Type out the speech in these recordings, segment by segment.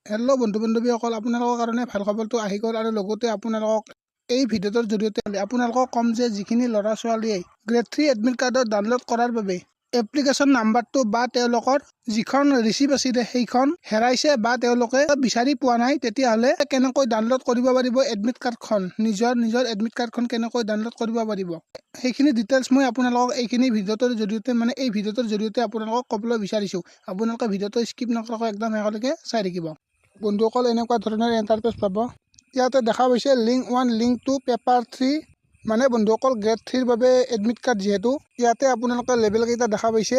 Hello' বন্ধু বান্ধৱীসকল, আপোনালোকৰ কাৰণে ভাল খবৰটো আহি গ'ল আৰু লগতে আপোনালোকক এই ভিডিঅ'টোৰ জৰিয়তে আপোনালোকক ক'ম যে যিখিনি ল'ৰা ছোৱালীয়ে গ্ৰেড 3 এডমিট কাৰ্ডৰ ডাউনলোড কৰাৰ বাবে এপ্লিকেশ্যন নাম্বাৰটো বা তেওঁলোকৰ যিখন ৰিচিপ্ট আছিলে সেইখন হেৰাইছে বা তেওঁলোকে বিচাৰি পোৱা নাই, তেতিয়াহ'লে কেনেকৈ ডাউনলোড কৰিব পাৰিব এডমিট কাৰ্ডখন, নিজৰ এডমিট কাৰ্ডখন কেনেকৈ ডাউনলোড কৰিব পাৰিব সেইখিনি ডিটেইলছ মই আপোনালোকক এইখিনি ভিডিঅ'টোৰ জৰিয়তে এই ভিডিঅ'টোৰ জৰিয়তে আপোনালোকক ক'বলৈ বিচাৰিছোঁ। আপোনালোকে ভিডিঅ'টো স্কিপ নকৰাকৈ একদম শেষলৈকে চাই থাকিব। বন্ধুসকল, এনেকুৱা ধৰণৰ ইণ্টাৰফেচ পাব। ইয়াতে দেখা পাইছে লিংক 1 লিংক 2 পেপাৰ 3, বন্ধুসকল গ্ৰেড 3ৰ বাবে এডমিট কাৰ্ড। যিহেতু ইয়াতে আপোনালোকে লেবেল কেইটা দেখা পাইছে,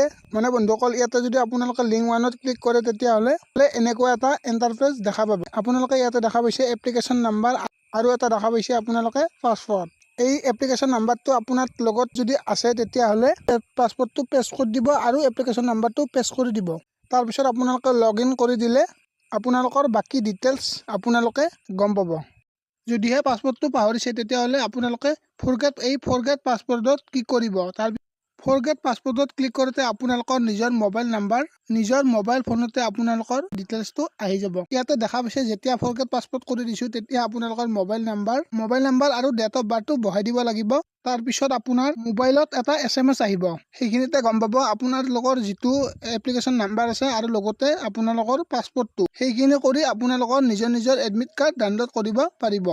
বন্ধুসকল ইয়াতে যদি আপোনালোকে লিংক 1ত ক্লিক কৰে তেতিয়াহ'লে এনেকুৱা এটা ইণ্টাৰফেচ দেখা পাব। আপোনালোকে ইয়াতে দেখা পাইছে এপ্লিকেশ্যন নাম্বাৰ আৰু এটা দেখা পাইছে আপোনালোকে পাছৱৰ্ড। এই এপ্লিকেশ্যন নাম্বাৰটো আপোনাৰ লগত যদি আছে তেতিয়াহ'লে পাছৱৰ্ডটো পেষ্ট কৰি দিব আৰু এপ্লিকেশ্যন নাম্বাৰটো পেষ্ট কৰি দিব। তাৰপিছত আপোনালোকে লগ ইন কৰি দিলে আপোনালোকৰ বাকী ডিটেইলছ আপোনালোকে গম পাব। যদিহে পাছৱৰ্ডটো পাহৰিছে তেতিয়াহ'লে আপোনালোকে ফৰগেট পাছৱৰ্ডত ক্লিক কৰিব। ফৰগেট পাছৱৰ্ডত ক্লিক কৰোঁতে আপোনালোকৰ নিজৰ মোবাইল ফোনতে আপোনালোকৰ ডিটেইলছটো আহি যাব। ইয়াতে দেখা পাইছে যেতিয়া ফৰগেট পাছৱৰ্ড কৰি দিছোঁ তেতিয়া আপোনালোকৰ মোবাইল নাম্বাৰ আৰু ডেট অফ বাৰ্থটো বহাই দিব লাগিব। তাৰপিছত আপোনাৰ মোবাইলত এটা SMS আহিব, সেইখিনিতে গম পাব আপোনাৰ লগৰ যিটো এপ্লিকেশ্যন নাম্বাৰ আছে আৰু লগতে আপোনালোকৰ পাছৱৰ্ডটো। সেইখিনি কৰি আপোনালোকৰ নিজৰ এডমিট কাৰ্ড ডাউনলোড কৰিব পাৰিব।